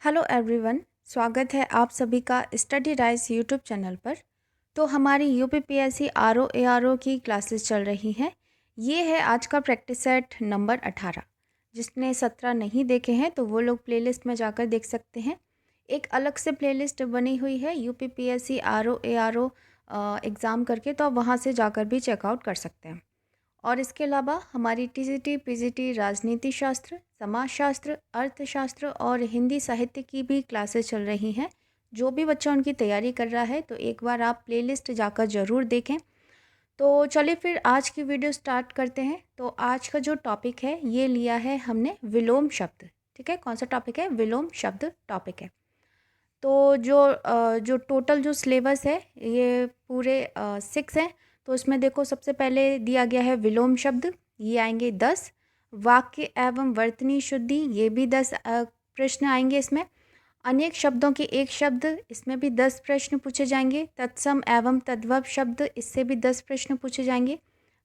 Hello everyone, स्वागत है आप सभी का स्टडी राइज यूट्यूब चैनल पर। तो हमारी यूपीपीएससी आरओ एआरओ की क्लासेस चल रही हैं। ये है आज का प्रैक्टिस सेट नंबर 18। जिसने 17 नहीं देखे हैं तो वो लोग प्लेलिस्ट में जाकर देख सकते हैं। एक अलग से प्लेलिस्ट बनी हुई है यूपीपीएससी आरओ एआरओ एग्ज़ाम करके, तो आप वहाँ से जाकर भी चेकआउट कर सकते हैं। और इसके अलावा हमारी टीजीटी, पीजीटी, राजनीति शास्त्र, समाजशास्त्र, अर्थशास्त्र और हिंदी साहित्य की भी क्लासेस चल रही हैं। जो भी बच्चा उनकी तैयारी कर रहा है तो एक बार आप प्लेलिस्ट जाकर ज़रूर देखें। तो चलिए फिर आज की वीडियो स्टार्ट करते हैं। तो आज का जो टॉपिक है ये लिया है हमने विलोम शब्द। ठीक है, कौन सा टॉपिक है? विलोम शब्द टॉपिक है। तो जो टोटल जो सिलेबस है ये पूरे 6 हैं। तो इसमें देखो सबसे पहले दिया गया है विलोम शब्द, ये आएंगे 10। वाक्य एवं वर्तनी शुद्धि, ये भी 10 प्रश्न आएंगे इसमें। अनेक शब्दों के एक शब्द, इसमें भी 10 प्रश्न पूछे जाएंगे। तत्सम एवं तद्भव शब्द, इससे भी 10 प्रश्न पूछे जाएंगे।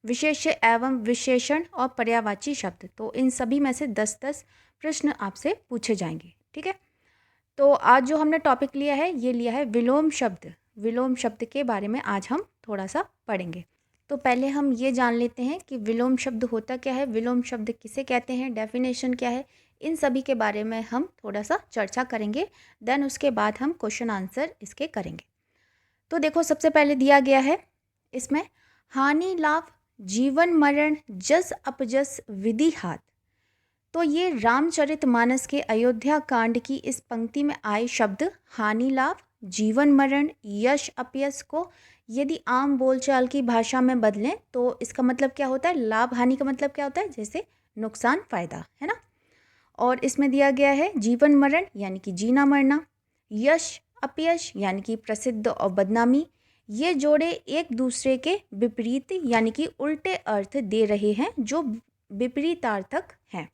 विशेष्य एवं विशेषण और पर्यायवाची शब्द, तो इन सभी में से 10-10 प्रश्न आपसे पूछे जाएंगे। ठीक है, तो आज जो हमने टॉपिक लिया है ये लिया है विलोम शब्द। विलोम शब्द के बारे में आज हम थोड़ा सा पढ़ेंगे। तो पहले हम ये जान लेते हैं कि विलोम शब्द होता क्या है, विलोम शब्द किसे कहते हैं, डेफिनेशन क्या है। इन सभी के बारे में हम थोड़ा सा चर्चा करेंगे। देन उसके बाद हम क्वेश्चन आंसर इसके करेंगे। तो देखो सबसे पहले दिया गया है इसमें, हानि लाभ जीवन मरण जस अपजस विधि हाथ। तो ये रामचरितमानस के अयोध्या कांड की इस पंक्ति में आए शब्द हानि लाभ, जीवन मरण, यश अपयश को यदि आम बोलचाल की भाषा में बदलें तो इसका मतलब क्या होता है? लाभ हानि का मतलब क्या होता है? जैसे नुकसान फायदा, है ना। और इसमें दिया गया है जीवन मरण यानी कि जीना मरना, यश अपयश यानी कि प्रसिद्ध और बदनामी। ये जोड़े एक दूसरे के विपरीत यानी कि उल्टे अर्थ दे रहे हैं, जो विपरीतार्थक हैं।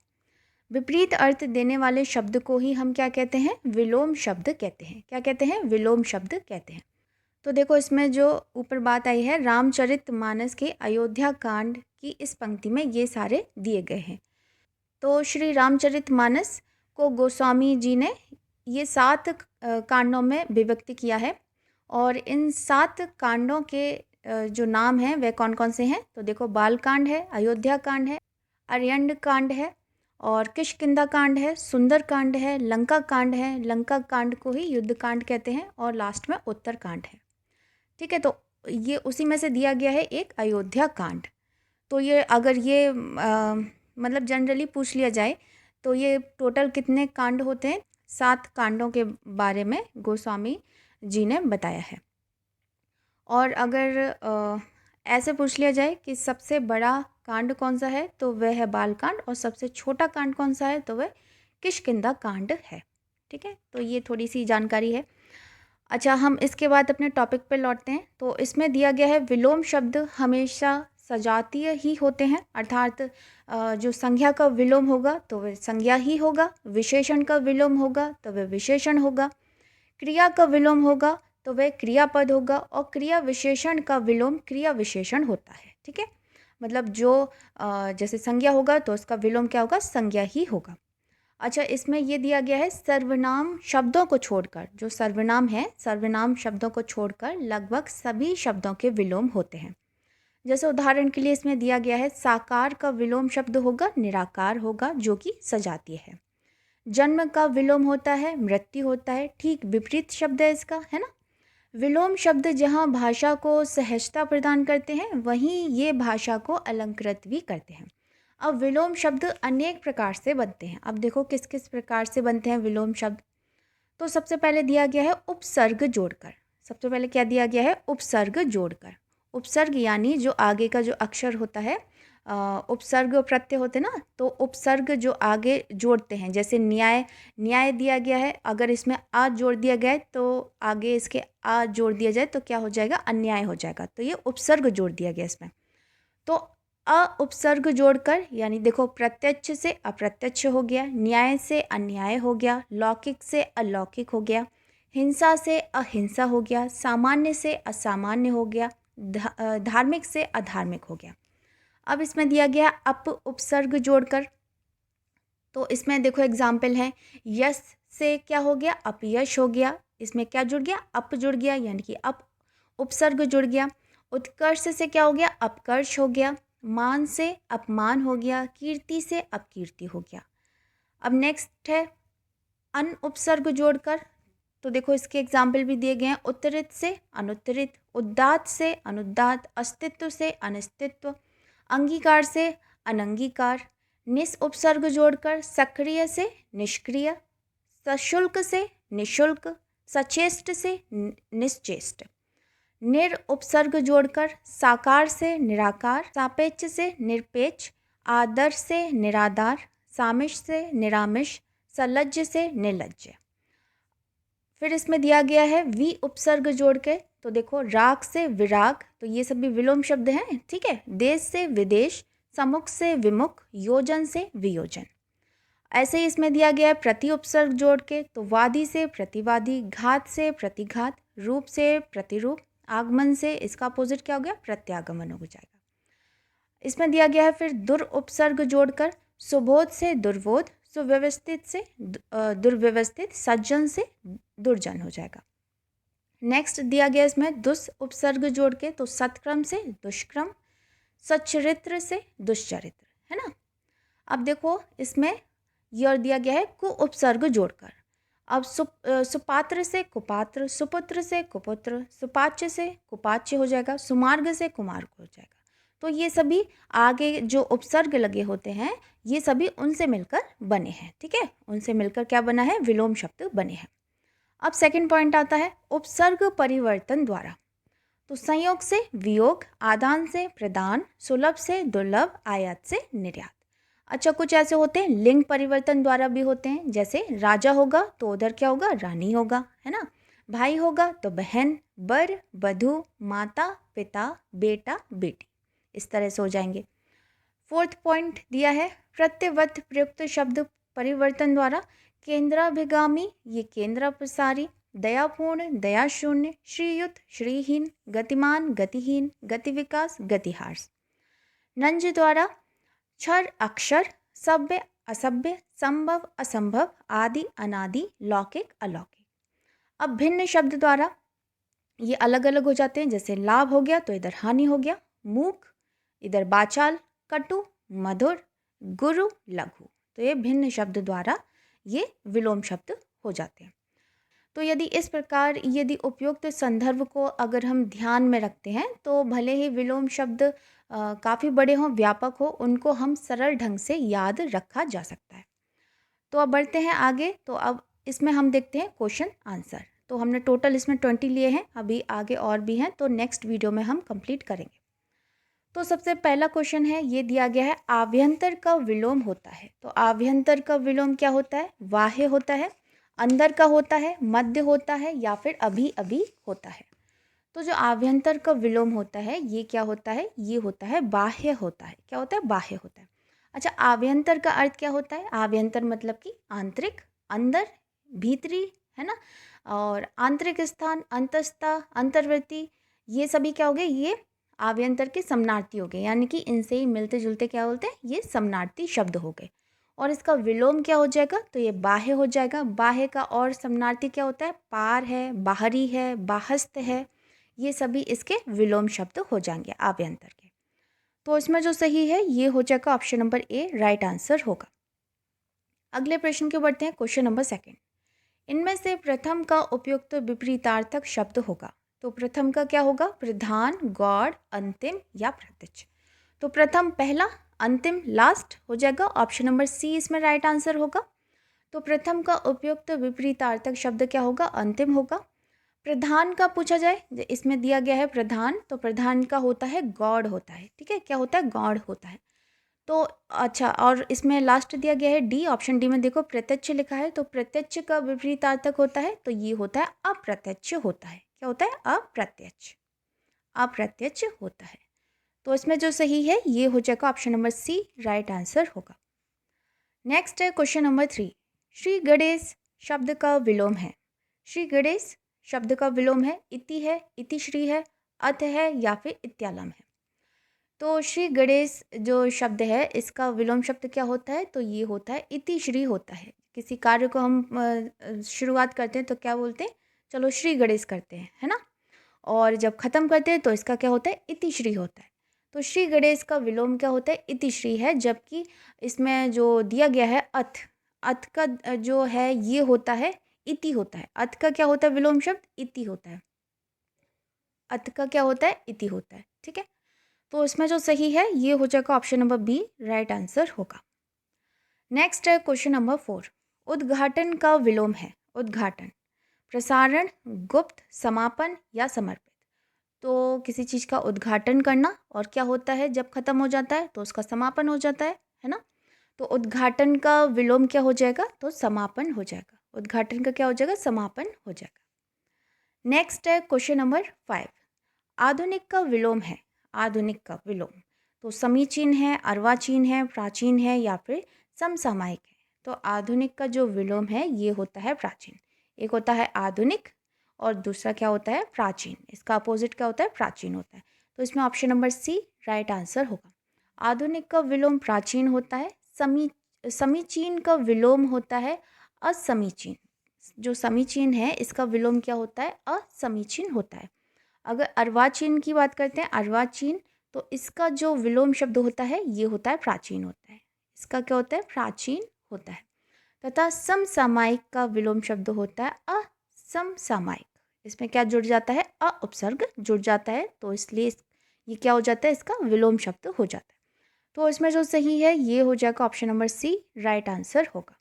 विपरीत अर्थ देने वाले शब्द को ही हम क्या कहते हैं? विलोम शब्द कहते हैं। क्या कहते हैं? विलोम शब्द कहते हैं। तो देखो इसमें जो ऊपर बात आई है, रामचरितमानस के अयोध्या कांड की इस पंक्ति में ये सारे दिए गए हैं। तो श्री रामचरितमानस को गोस्वामी जी ने ये 7 कांडों में विभक्त किया है। और इन 7 कांडों के जो नाम हैं वे कौन कौन से हैं? तो देखो बाल कांड है, अयोध्या कांड है, अरण्य कांड है, और किष्किंधा कांड है, सुंदर कांड है, लंका कांड है। लंका कांड को ही युद्ध कांड कहते हैं। और लास्ट में उत्तर कांड है। ठीक है, तो ये उसी में से दिया गया है एक अयोध्या कांड। तो ये अगर ये मतलब जनरली पूछ लिया जाए तो ये टोटल कितने कांड होते हैं? 7 कांडों के बारे में गोस्वामी जी ने बताया है। और अगर ऐसे पूछ लिया जाए कि सबसे बड़ा कांड कौन सा है तो वह है बाल कांड, और सबसे छोटा कांड कौन सा है तो वह किष्किंधा कांड है। ठीक है, तो ये थोड़ी सी जानकारी है। अच्छा, हम इसके बाद अपने टॉपिक पे लौटते हैं। तो इसमें दिया गया है विलोम शब्द हमेशा सजातीय ही होते हैं, अर्थात जो संज्ञा का विलोम होगा तो वह संज्ञा ही होगा, विशेषण का विलोम होगा तो वह विशेषण होगा, क्रिया का विलोम होगा तो वह क्रियापद होगा, और क्रिया विशेषण का विलोम क्रिया विशेषण होता है। ठीक है, मतलब जो जैसे संज्ञा होगा तो उसका विलोम क्या होगा? संज्ञा ही होगा। अच्छा, इसमें ये दिया गया है सर्वनाम शब्दों को छोड़कर, जो सर्वनाम है सर्वनाम शब्दों को छोड़कर लगभग सभी शब्दों के विलोम होते हैं। जैसे उदाहरण के लिए इसमें दिया गया है साकार का विलोम शब्द होगा निराकार होगा, जो कि सजातीय है। जन्म का विलोम होता है मृत्यु होता है, ठीक विपरीत शब्द है इसका, है ना। विलोम शब्द जहाँ भाषा को सहजता प्रदान करते हैं वहीं ये भाषा को अलंकृत भी करते हैं। अब विलोम शब्द अनेक प्रकार से बनते हैं। अब देखो किस किस प्रकार से बनते हैं विलोम शब्द। तो सबसे पहले दिया गया है उपसर्ग जोड़कर। सबसे पहले क्या दिया गया है? उपसर्ग जोड़कर। उपसर्ग यानी जो आगे का जो अक्षर होता है, उपसर्ग प्रत्यय होते ना, तो उपसर्ग जो आगे जोड़ते हैं, जैसे न्याय, न्याय दिया गया है, अगर इसमें आ जोड़ दिया गया है तो आगे इसके आ जोड़ दिया जाए तो क्या हो जाएगा? अन्याय हो जाएगा। तो ये उपसर्ग जोड़ दिया गया इसमें। तो अ उपसर्ग जोड़कर, यानी देखो प्रत्यक्ष से अप्रत्यक्ष हो गया, न्याय से अन्याय हो गया, लौकिक से अलौकिक हो गया, हिंसा से अहिंसा हो गया, सामान्य से असामान्य हो गया, धार्मिक से अधार्मिक हो गया। अब इसमें दिया गया अप उपसर्ग जोड़कर। तो इसमें देखो एग्जाम्पल है, यश से क्या हो गया, अपयश हो गया। इसमें क्या जुड़ गया, अप जुड़ गया, यानी कि अप उपसर्ग जुड़ गया। उत्कर्ष से क्या हो गया, अपकर्ष हो गया। मान से अपमान हो गया। कीर्ति से अपकीर्ति हो गया। अब नेक्स्ट है अन उपसर्ग जोड़कर, तो देखो इसके एग्जाम्पल भी दिए गए हैं। उत्तरित से अनुत्तरित, उदात्त से अनुदात्त, अस्तित्व से अनिस्तित्व, अंगीकार से अनंगीकार। निस उपसर्ग जोड़कर सक्रिय से निष्क्रिय, सशुल्क से निशुल्क, सचेष्ट से निश्चेष्ट। निर उपसर्ग जोड़कर साकार से निराकार, सापेक्ष से निरपेक्ष, आदर्श से निरादार, सामिश से निरामिष, सलज्ज से निर्लज्ज। फिर इसमें दिया गया है वी उपसर्ग जोड़ के, तो देखो राग से विराग, तो ये सभी विलोम शब्द हैं, ठीक है। देश से विदेश, समुख से विमुख, योजन से वियोजन। ऐसे ही इसमें दिया गया है प्रति उपसर्ग जोड़ के, तो वादी से प्रतिवादी, घात से प्रतिघात, रूप से प्रतिरूप, आगमन से इसका अपोजिट क्या हो गया, प्रत्यागमन हो जाएगा। इसमें दिया गया है फिर दुर उपसर्ग जोड़कर, सुबोध से दुर्बोध, सुव्यवस्थित से दुर्व्यवस्थित, सज्जन से दुर्जन हो जाएगा। नेक्स्ट दिया गया इसमें दुस उपसर्ग जोड़ के, तो सत्क्रम से दुष्क्रम, सच्चरित्र से दुष्चरित्र, है ना। अब देखो इसमें यह दिया गया है कु उपसर्ग जोड़कर। अब सुपात्र से कुपात्र, सुपुत्र से कुपुत्र, सुपाच्य से कुपाच्य हो जाएगा, सुमार्ग से कुमार्ग हो जाएगा। तो ये सभी आगे जो उपसर्ग लगे होते हैं ये सभी उनसे मिलकर बने हैं, ठीक है। उनसे मिलकर क्या बना है, विलोम शब्द बने हैं। अब सेकंड पॉइंट आता है उपसर्ग परिवर्तन द्वारा, तो संयोग से वियोग, आदान से प्रदान, सुलभ से दुर्लभ, आयात से निर्यात। अच्छा, कुछ ऐसे होते हैं लिंग परिवर्तन द्वारा भी होते हैं, जैसे राजा होगा तो उधर क्या होगा, रानी होगा, है ना। भाई होगा तो बहन, बर, बधू, माता, पिता, बेटा, बेटी, इस तरह से हो जाएंगे। फोर्थ पॉइंट दिया है प्रत्यवत प्रयुक्त शब्द परिवर्तन द्वारा, केंद्राभिगामी ये केंद्र प्रसारी, दयापूर्ण दयाशून्य, श्रीयुत श्रीहीन, गतिमान गतिहीन, गतिविकास गतिहास। नंज द्वारा क्षर अक्षर, सभ्य असभ्य, संभव असंभव, आदि अनादि, लौकिक अलौकिक। अब भिन्न शब्द द्वारा ये अलग अलग हो जाते हैं, जैसे लाभ हो गया तो इधर हानि हो गया, मूक इधर बाचाल, कटु मधुर, गुरु लघु, तो ये भिन्न शब्द द्वारा ये विलोम शब्द हो जाते हैं। तो यदि इस प्रकार यदि उपयुक्त संदर्भ को अगर हम ध्यान में रखते हैं तो भले ही विलोम शब्द काफ़ी बड़े हों, व्यापक हो, उनको हम सरल ढंग से याद रखा जा सकता है। तो अब बढ़ते हैं आगे। तो अब इसमें हम देखते हैं क्वेश्चन आंसर। तो हमने टोटल इसमें 20 लिए हैं, अभी आगे और भी हैं, तो नेक्स्ट वीडियो में हम कंप्लीट करेंगे। तो सबसे पहला क्वेश्चन है, ये दिया गया है आभ्यंतर का विलोम होता है। तो आभ्यंतर का विलोम क्या होता है, बाह्य होता है, अंदर का होता है, मध्य होता है, या फिर अभी अभी होता है। तो जो आभ्यंतर का विलोम होता है ये क्या होता है, ये होता है बाह्य होता है। क्या होता है, बाह्य होता है। अच्छा, आभ्यंतर का अर्थ क्या होता है, आभ्यंतर मतलब कि आंतरिक, अंदर, भीतरी, है ना। और आंतरिक स्थान, अंतस्था, अंतर्वर्ती, ये सभी क्या हो गए, ये आभ्यंतर के समनार्थी हो गए, यानी कि इनसे ही मिलते जुलते क्या बोलते हैं, ये समनार्थी शब्द हो गए। और इसका विलोम क्या हो जाएगा, तो ये बाह्य हो जाएगा। बाह्य का और समनार्थी क्या होता है, पार है, बाहरी है, बाहस्त है, ये सभी इसके विलोम शब्द हो जाएंगे आभ्यंतर के। तो इसमें जो सही है ये हो जाएगा option number A, right answer होगा। अगले प्रश्न के बढ़ते हैं, क्वेश्चन नंबर सेकंड। इनमें से प्रथम का उपयुक्त विपरीतार्थक शब्द होगा। तो प्रथम का क्या होगा, प्रधान, गौड़, अंतिम या प्रत्यक्ष। तो प्रथम पहला, अंतिम लास्ट हो जाएगा, ऑप्शन नंबर सी इसमें राइट आंसर होगा। तो प्रथम का उपयुक्त विपरीतार्थक शब्द क्या होगा, अंतिम होगा। प्रधान का पूछा जाए, इसमें दिया गया है प्रधान, तो प्रधान का होता है गौड़ होता है, ठीक है, क्या होता है, गौड़ होता है। तो अच्छा, और इसमें लास्ट दिया गया है डी, ऑप्शन डी में देखो प्रत्यक्ष लिखा है, तो प्रत्यक्ष का विपरीतार्थक होता है, तो ये होता है अप्रत्यक्ष होता है। क्या होता है, अप्रत्यक्ष, अप्रत्यक्ष होता है। तो इसमें जो सही है ये हो जाएगा option number C, right answer होगा। नेक्स्ट है क्वेश्चन नंबर 3। श्री गणेश शब्द का विलोम है। श्री गणेश शब्द का विलोम है, इति है, इतिश्री है, अथ है, या फिर इत्यालम है। तो श्री गणेश जो शब्द है इसका विलोम शब्द क्या होता है, तो ये होता है इतिश्री होता है। किसी कार्य को हम शुरुआत करते हैं तो क्या बोलते हैं, चलो श्री गणेश करते हैं, है ना। और जब ख़त्म करते हैं तो इसका क्या होता है, इतिश्री होता है। तो श्री गणेश का विलोम क्या होता है, इतिश्री है। जबकि इसमें जो दिया गया है अथ, अथ का जो है ये होता है इति होता है। अथ का क्या होता है विलोम शब्द, इति होता है। अथ का क्या होता है, इति होता है, ठीक है। तो इसमें जो सही है ये हो जाएगा option number B, right answer होगा। नेक्स्ट है क्वेश्चन नंबर 4। उद्घाटन का विलोम है। उद्घाटन, प्रसारण, गुप्त, समापन या समर्पित। तो किसी चीज़ का उद्घाटन करना, और क्या होता है जब खत्म हो जाता है तो उसका समापन हो जाता है ना। तो उद्घाटन का विलोम क्या हो जाएगा, तो समापन हो जाएगा। उद्घाटन का क्या हो जाएगा, समापन हो जाएगा। नेक्स्ट है क्वेश्चन नंबर 5। आधुनिक का विलोम है। आधुनिक का विलोम, तो समीचीन है, अर्वाचीन है, प्राचीन है या फिर समसामयिक है। तो आधुनिक का जो विलोम है ये होता है प्राचीन। एक होता है आधुनिक और दूसरा क्या होता है, प्राचीन। इसका अपोजिट क्या होता है, प्राचीन होता है। तो इसमें option number C right answer होगा। आधुनिक का विलोम प्राचीन होता है। समीचीन का विलोम होता है असमीचीन। जो समीचीन है इसका विलोम क्या होता है, असमीचीन होता है। अगर अर्वाचीन की बात करते हैं, अर्वाचीन, तो इसका जो विलोम शब्द होता है ये होता है प्राचीन होता है। इसका क्या होता है, प्राचीन होता है। तथा समसामयिक का विलोम शब्द होता है असमसामयिक। इसमें क्या जुड़ जाता है, अ उपसर्ग जुड़ जाता है, तो इसलिए ये क्या हो जाता है, इसका विलोम शब्द हो जाता है। तो इसमें जो सही है ये हो जाएगा option number C, right answer होगा।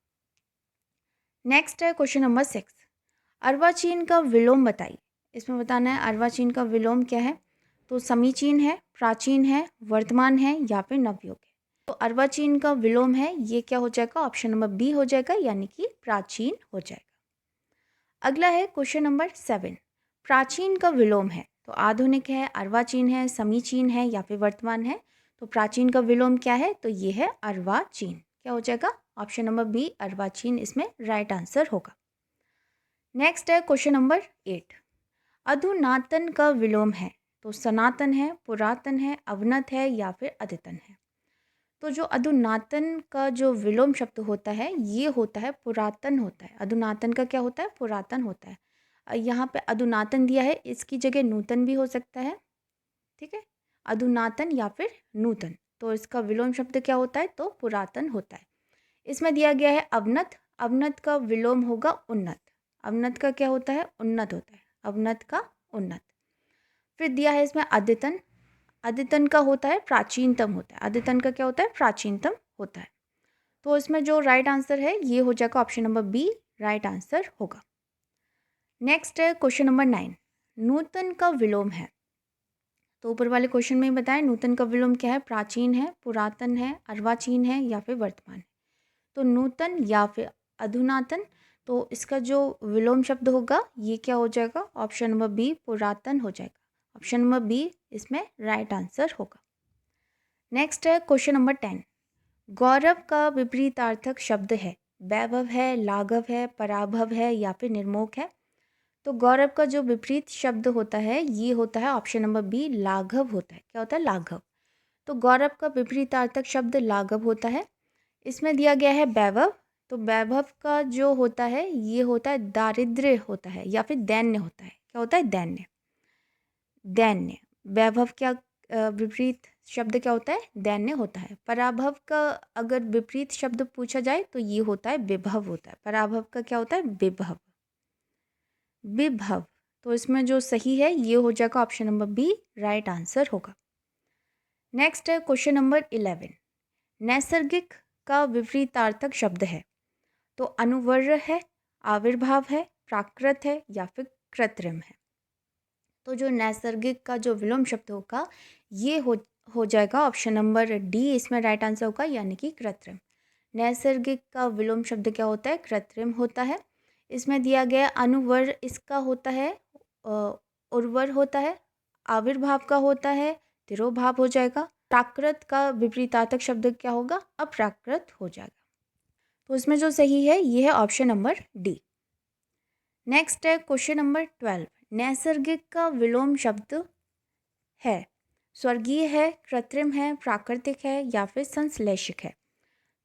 नेक्स्ट है क्वेश्चन नंबर 6। अर्वाचीन का विलोम बताइए। इसमें बताना है अर्वाचीन का विलोम क्या है। तो समीचीन है, प्राचीन है, वर्तमान है या फिर नवयुग है। तो अर्वाचीन का विलोम है ये क्या हो जाएगा, ऑप्शन नंबर बी हो जाएगा, यानी कि प्राचीन हो जाएगा। अगला है क्वेश्चन नंबर 7। प्राचीन का विलोम है। तो आधुनिक है, अर्वाचीन है, समीचीन है या फिर वर्तमान है। तो प्राचीन का विलोम क्या है, तो ये है अर्वाचीन। क्या हो जाएगा, ऑप्शन नंबर बी अर्वाचीन इसमें राइट आंसर होगा। नेक्स्ट है क्वेश्चन नंबर 8। अधुनातन का विलोम है। तो सनातन है, पुरातन है, अवनत है या फिर अद्यतन है। तो जो अधुनातन का जो विलोम शब्द होता है ये होता है पुरातन होता है। अधुनातन का क्या होता है, पुरातन होता है। यहाँ पे अधुनातन दिया है, इसकी जगह नूतन भी हो सकता है, ठीक है। अधुनातन या फिर नूतन, तो इसका विलोम शब्द क्या होता है, तो पुरातन होता है। इसमें दिया गया है अवनत। अवनत का विलोम होगा उन्नत। अवनत का क्या होता है, उन्नत होता है। अवनत का उन्नत। फिर दिया है इसमें अद्यतन। अद्यतन का होता है प्राचीनतम होता है। अद्यतन का क्या होता है, प्राचीनतम होता है। तो इसमें जो राइट आंसर है ये हो जाएगा option number B, right answer होगा। नेक्स्ट है क्वेश्चन नंबर 9। नूतन का विलोम है। तो ऊपर वाले क्वेश्चन में ही बताएं नूतन का विलोम क्या है, प्राचीन है, पुरातन है, अर्वाचीन है या फिर वर्तमान है। तो नूतन या फिर अधुनातन, तो इसका जो विलोम शब्द होगा ये क्या हो जाएगा, ऑप्शन नंबर बी पुरातन हो जाएगा। ऑप्शन नंबर बी इसमें राइट आंसर होगा। नेक्स्ट है क्वेश्चन नंबर 10। गौरव का विपरीतार्थक शब्द है। वैभव है, लाघव है, पराभव है या फिर निर्मोह है। तो गौरव का जो विपरीत शब्द होता है ये होता है ऑप्शन नंबर बी, लाघव होता है। क्या होता है, लाघव। तो गौरव का विपरीतार्थक शब्द लाघव होता है। इसमें दिया गया है वैभव। तो वैभव का जो होता है ये होता है दारिद्र्य होता है या फिर दैन्य होता है। क्या होता है, दैन्य। दैन्य। वैभव क्या विपरीत शब्द क्या होता है, दैन्य होता है। पराभव का अगर विपरीत शब्द पूछा जाए तो ये होता है विभव होता है। पराभव का क्या होता है, विभव। विभव। तो इसमें जो सही है ये हो जाएगा option number B, right answer होगा। नेक्स्ट है क्वेश्चन नंबर 11। नैसर्गिक का विपरीतार्थक शब्द है। तो अनुवर्य है, आविर्भाव है, प्राकृत है या फिर कृत्रिम है। तो जो नैसर्गिक का जो विलोम शब्द होगा ये हो जाएगा ऑप्शन नंबर डी, इसमें राइट आंसर होगा, यानी कि कृत्रिम। नैसर्गिक का विलोम शब्द क्या होता है, कृत्रिम होता है। इसमें दिया गया अनुवर, इसका होता है उर्वर होता है। आविर्भाव का होता है तिरोभाव हो जाएगा। प्राकृत का विपरीतार्थक शब्द क्या होगा, अप्राकृत हो जाएगा। तो इसमें जो सही है ये है ऑप्शन नंबर डी। नेक्स्ट है क्वेश्चन नंबर 12। नैसर्गिक का विलोम शब्द है। स्वर्गीय है, कृत्रिम है, प्राकृतिक है या फिर संश्लेषिक है।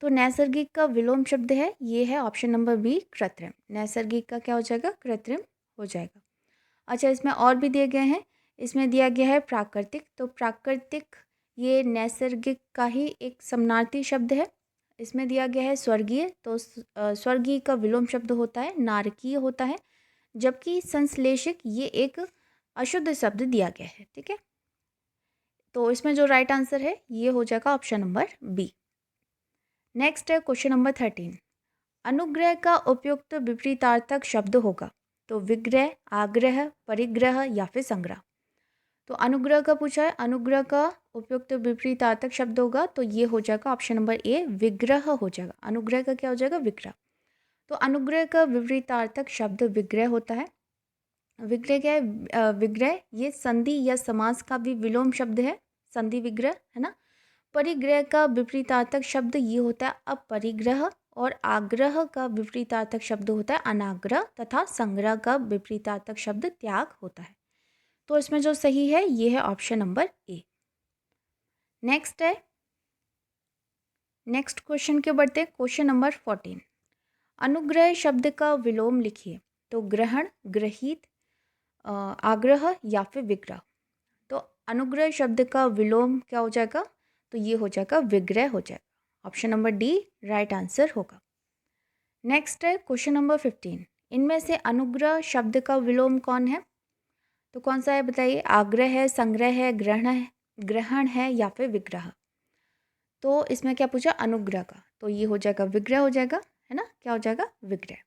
तो नैसर्गिक का विलोम शब्द है, ये है ऑप्शन नंबर बी कृत्रिम। नैसर्गिक का क्या हो जाएगा? कृत्रिम हो जाएगा। अच्छा, इसमें और भी दिए गए हैं। इसमें दिया गया है प्राकृतिक। तो प्राकृतिक ये नैसर्गिक का ही एक समानार्थी शब्द है। इसमें दिया गया है स्वर्गीय। तो स्वर्गीय का विलोम शब्द होता है नारकीय होता है, जबकि संश्लेषिक ये एक अशुद्ध शब्द दिया गया है। ठीक है, तो इसमें जो राइट आंसर है ये हो जाएगा ऑप्शन नंबर बी। नेक्स्ट है क्वेश्चन नंबर 13। अनुग्रह का उपयुक्त विपरीतार्थक शब्द होगा। तो विग्रह, आग्रह, परिग्रह या फिर संग्रह। तो अनुग्रह का पूछा है, अनुग्रह का उपयुक्त विपरीतार्थक शब्द होगा, तो ये हो जाएगा ऑप्शन नंबर ए विग्रह हो जाएगा। अनुग्रह का क्या हो जाएगा? विग्रह। तो अनुग्रह का विपरीतार्थक शब्द विग्रह होता है। विग्रह क्या है? विग्रह ये संधि या समास का भी विलोम शब्द है, संधि विग्रह है ना। परिग्रह का विपरीतार्थक शब्द ये होता है अपरिग्रह, और आग्रह का विपरीतार्थक शब्द होता है अनाग्रह, तथा संग्रह का विपरीतार्थक शब्द त्याग होता है। तो इसमें जो सही है ये है ऑप्शन नंबर ए। नेक्स्ट है, नेक्स्ट क्वेश्चन के बढ़ते हैं। Question number 14। अनुग्रह शब्द का विलोम लिखिए। तो ग्रहण, ग्रहित, आग्रह या फिर विग्रह। तो अनुग्रह शब्द का विलोम क्या हो जाएगा? तो ये हो जाएगा विग्रह हो जाएगा। Option number D right answer होगा। नेक्स्ट है क्वेश्चन नंबर 15। इनमें से अनुग्रह शब्द का विलोम कौन है? तो कौन सा है बताइए? आग्रह है, संग्रह है, ग्रहण है या फिर विग्रह। तो इसमें क्या पूछा? अनुग्रह का, तो ये हो जाएगा विग्रह हो जाएगा, है ना। क्या हो जाएगा? विग्रह।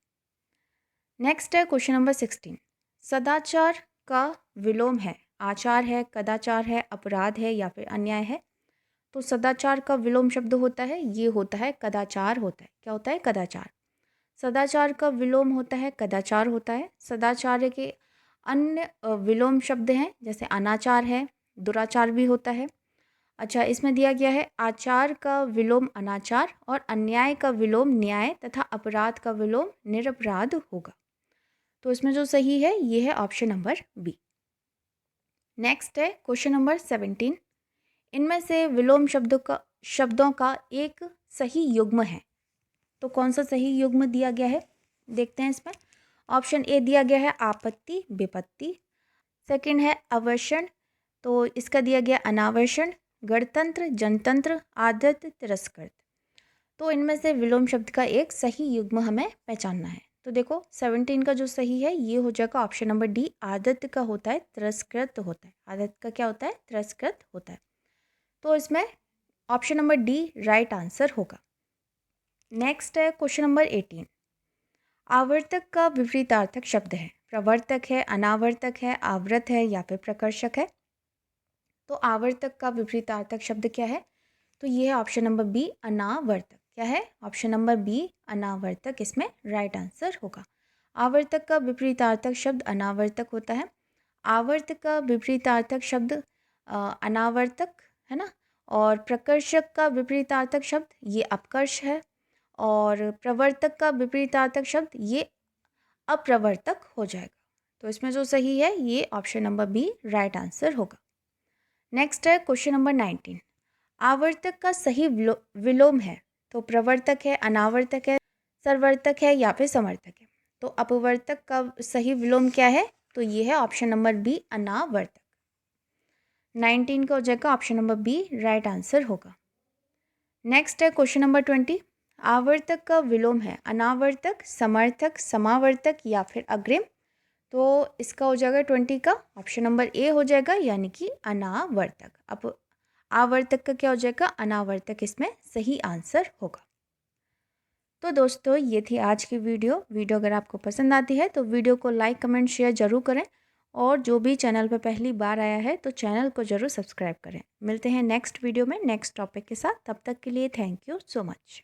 नेक्स्ट है क्वेश्चन नंबर 16। सदाचार का विलोम है आचार है, कदाचार है, अपराध है या फिर अन्याय है। तो सदाचार का विलोम शब्द होता है, ये होता है कदाचार होता है। क्या होता है? कदाचार। सदाचार का विलोम होता है कदाचार होता है। सदाचार के अन्य विलोम शब्द हैं, जैसे अनाचार है, दुराचार भी होता है। अच्छा, इसमें दिया गया है आचार का विलोम अनाचार, और अन्याय का विलोम न्याय, तथा अपराध का विलोम निरपराध होगा। तो इसमें जो सही है ये है ऑप्शन नंबर बी। नेक्स्ट है क्वेश्चन नंबर 17। इनमें से विलोम शब्दों का एक सही युग्म है। तो कौन सा सही युग्म दिया गया है देखते हैं इसमें। ऑप्शन ए दिया गया है आपत्ति, विपत्ति। सेकंड है अवर्षण, तो इसका दिया गया अनावर्षण, गणतंत्र, जनतंत्र, आदत, तिरस्कृत। तो इनमें से विलोम शब्द का एक सही युग्म हमें पहचानना है। तो देखो 17 का जो सही है ये हो जाएगा ऑप्शन नंबर डी। आदत का होता है तिरस्कृत होता है। आदत का क्या होता है? तिरस्कृत होता है। तो इसमें option number D right answer होगा। नेक्स्ट है क्वेश्चन नंबर 18। आवर्तक का विपरीतार्थक शब्द है। प्रवर्तक है, अनावर्तक है, आवृत है या फिर प्रकर्षक है। तो आवर्तक का विपरीतार्थक शब्द क्या है? तो ये है ऑप्शन नंबर बी अनावर्तक। क्या है? ऑप्शन नंबर बी अनावर्तक इसमें राइट आंसर होगा। आवर्तक का विपरीतार्थक शब्द अनावर्तक होता है। आवर्त का विपरीतार्थक शब्द अनावर्तक है ना। और प्रकर्षक का विपरीतार्थक शब्द ये अपकर्ष है, और प्रवर्तक का विपरीतार्थक शब्द ये अप्रवर्तक हो जाएगा। तो इसमें जो सही है ये option number B right answer होगा। नेक्स्ट है क्वेश्चन नंबर 19। आवर्तक का सही विलोम है। तो प्रवर्तक है, अनावर्तक है, सर्वर्तक है या फिर समर्थक है। तो अपवर्तक का सही विलोम क्या है? तो ये है ऑप्शन नंबर बी अनावर्तक। 19 का हो जाएगा option number B right answer होगा। नेक्स्ट है क्वेश्चन नंबर 20। आवर्तक का विलोम है अनावर्तक, समर्थक, समावर्तक या फिर अग्रिम। तो इसका हो जाएगा 20 का ऑप्शन नंबर ए हो जाएगा, यानी कि अनावर्तक। अब आवर्तक का क्या हो जाएगा? अनावर्तक इसमें सही आंसर होगा। तो दोस्तों ये थी आज की वीडियो। अगर आपको पसंद आती है तो वीडियो को लाइक, कमेंट, शेयर ज़रूर करें, और जो भी चैनल पर पहली बार आया है तो चैनल को ज़रूर सब्सक्राइब करें। मिलते हैं नेक्स्ट वीडियो में नेक्स्ट टॉपिक के साथ। तब तक के लिए थैंक यू सो मच।